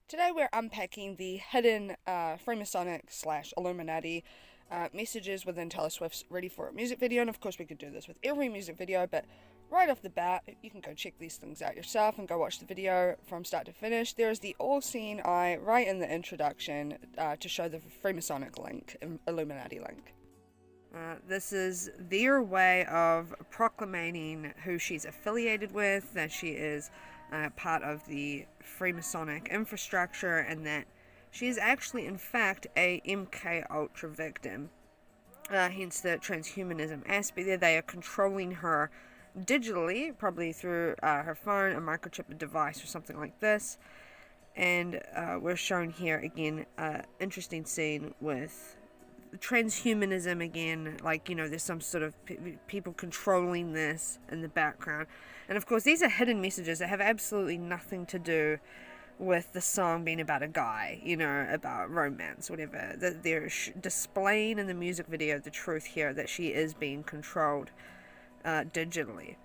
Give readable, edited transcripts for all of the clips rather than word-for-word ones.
Today we're unpacking the hidden freemasonic slash Illuminati messages within Taylor Swift's Ready For It music video, and of course we could do this with every music video, but right off the bat, you can go check these things out yourself and go watch the video from start to finish. There is the all-seeing eye right in the introduction to show the freemasonic link, Illuminati link. This is their way of proclaiming who she's affiliated with, that she is part of the Freemasonic infrastructure, and that she is actually, in fact, a MK Ultra victim. Hence the transhumanism aspect there. They are controlling her digitally, probably through her phone, a microchipped device, or something like this. And we're shown here again, interesting scene with transhumanism again, like, you know, there's some sort of people controlling this in the background. And of course these are hidden messages that have absolutely nothing to do with the song being about a guy, you know, about romance, whatever. They're displaying in the music video the truth here that she is being controlled digitally.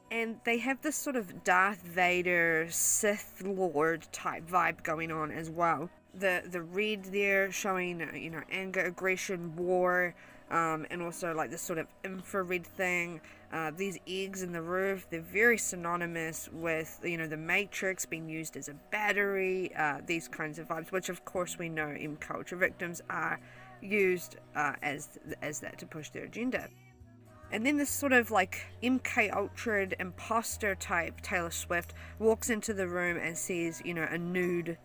And they have this sort of Darth Vader, Sith Lord type vibe going on as well. The red there showing, you know, anger, aggression, war, and also like this sort of infrared thing. These eggs in the roof, they're very synonymous with, you know, the Matrix being used as a battery, these kinds of vibes, which of course we know MK Ultra victims are used as that to push their agenda. And then this sort of like MK Ultra imposter type Taylor Swift walks into the room and sees, you know, a nude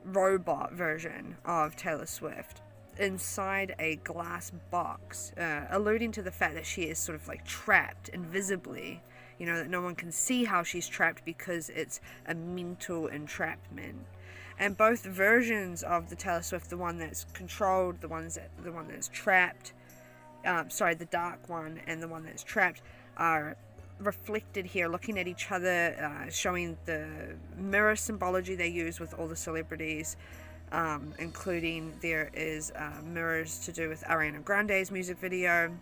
robot version of Taylor Swift inside a glass box, alluding to the fact that she is sort of like trapped invisibly, you know, that no one can see how she's trapped because it's a mental entrapment. And both versions of the Taylor Swift, the one that's controlled, the one that's trapped, the dark one and the one that's trapped, are reflected here, looking at each other, showing the mirror symbology they use with all the celebrities, including there is mirrors to do with Ariana Grande's music video,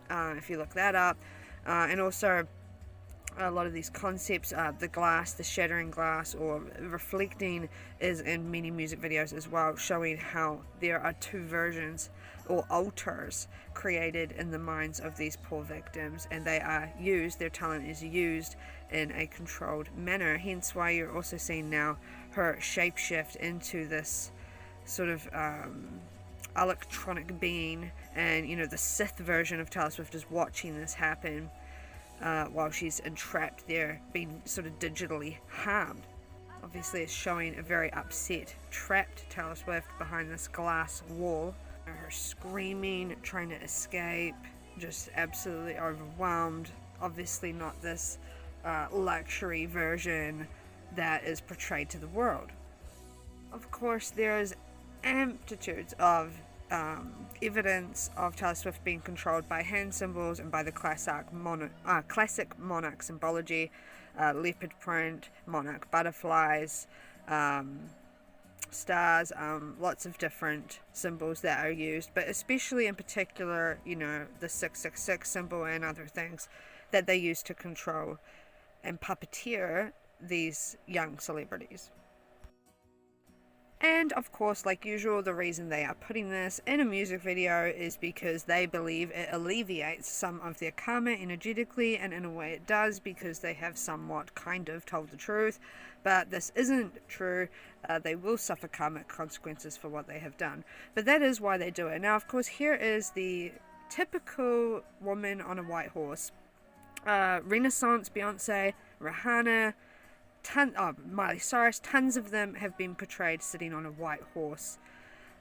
if you look that up, and also a lot of these concepts, the glass, the shattering glass or reflecting, is in many music videos as well, showing how there are two versions or alters created in the minds of these poor victims, and they are used, their talent is used in a controlled manner. Hence why you're also seeing now her shapeshift into this sort of electronic being, and, you know, the Sith version of Taylor Swift is watching this happen while she's entrapped there, being sort of digitally harmed. Obviously it's showing a very upset, trapped Taylor Swift behind this glass wall. Her screaming, trying to escape, just absolutely overwhelmed. Obviously not this luxury version that is portrayed to the world. Of course, there's amplitudes of evidence of Taylor Swift being controlled by hand symbols and by the classic monarch symbology, leopard print, monarch butterflies, stars, lots of different symbols that are used, but especially in particular, you know, the 666 symbol and other things that they use to control and puppeteer these young celebrities. And of course, like usual, the reason they are putting this in a music video is because they believe it alleviates some of their karma energetically, and in a way it does, because they have somewhat kind of told the truth. But this isn't true. They will suffer karmic consequences for what they have done. But that is why they do it. Now, of course, here is the typical woman on a white horse. Renaissance Beyonce, Rihanna, Miley Cyrus, tons of them have been portrayed sitting on a white horse.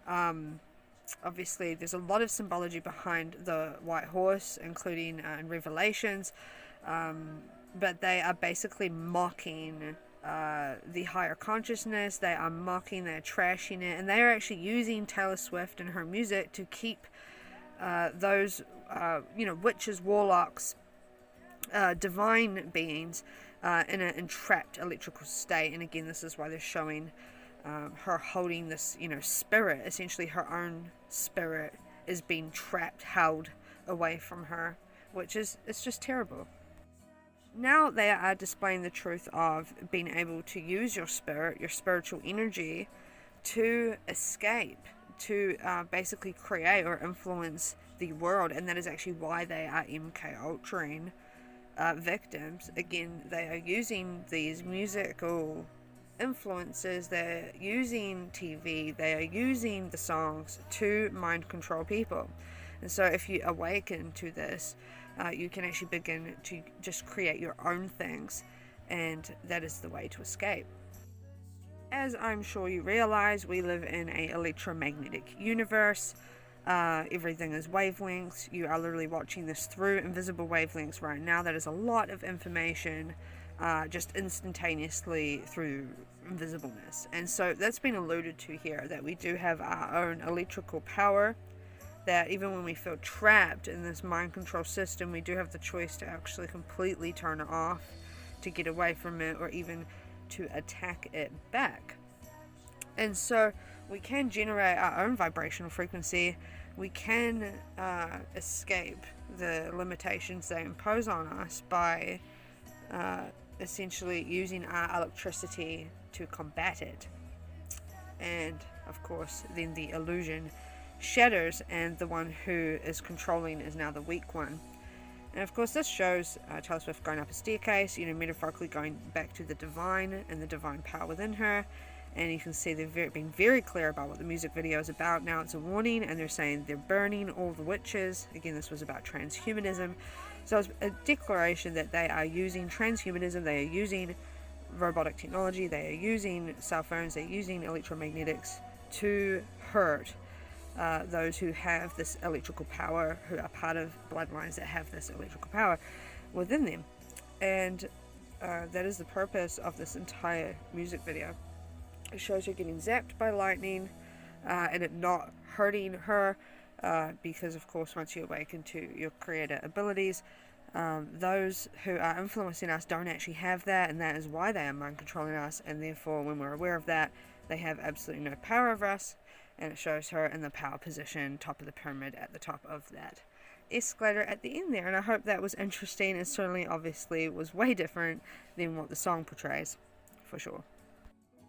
Obviously there's a lot of symbology behind the white horse, including in Revelations, but they are basically mocking the higher consciousness. They are mocking, they're trashing it, and they are actually using Taylor Swift and her music to keep those you know, witches, warlocks, divine beings in an entrapped electrical state. And again, this is why they're showing her holding this, you know, spirit. Essentially her own spirit is being trapped, held away from her, which is, it's just terrible. now they are displaying the truth of being able to use your spirit, your spiritual energy, to escape, to basically create or influence the world. And that is actually why they are MK Ultraing victims. Again, they are using these musical influences, they're using TV, they are using the songs to mind control people. And so if you awaken to this, you can actually begin to just create your own things, and that is the way to escape. As I'm sure you realize, we live in an electromagnetic universe. Everything is wavelengths. You are literally watching this through invisible wavelengths right now. That is a lot of information just instantaneously through invisibleness. And so that's been alluded to here, that we do have our own electrical power, that even when we feel trapped in this mind control system, we do have the choice to actually completely turn it off, to get away from it, or even to attack it back. And so we can generate our own vibrational frequency. We can escape the limitations they impose on us by essentially using our electricity to combat it. And of course, then the illusion shatters, and the one who is controlling is now the weak one. And of course, this shows Taylor Swift going up a staircase, metaphorically going back to the divine and the divine power within her. And you can see they're being very clear about what the music video is about. Now it's a warning, and they're saying they're burning all the witches. Again, this was about transhumanism. So it's a declaration that they are using transhumanism, they are using robotic technology, they are using cell phones, they're using electromagnetics to hurt those who have this electrical power, who are part of bloodlines that have this electrical power within them. And that is the purpose of this entire music video. It shows her getting zapped by lightning and it not hurting her because, of course, once you awaken to your creator abilities, those who are influencing us don't actually have that, and that is why they are mind controlling us. And therefore, when we're aware of that, they have absolutely no power over us. And it shows her in the power position, top of the pyramid, at the top of that escalator at the end there. And I hope that was interesting. It certainly, obviously, was way different than what the song portrays, for sure.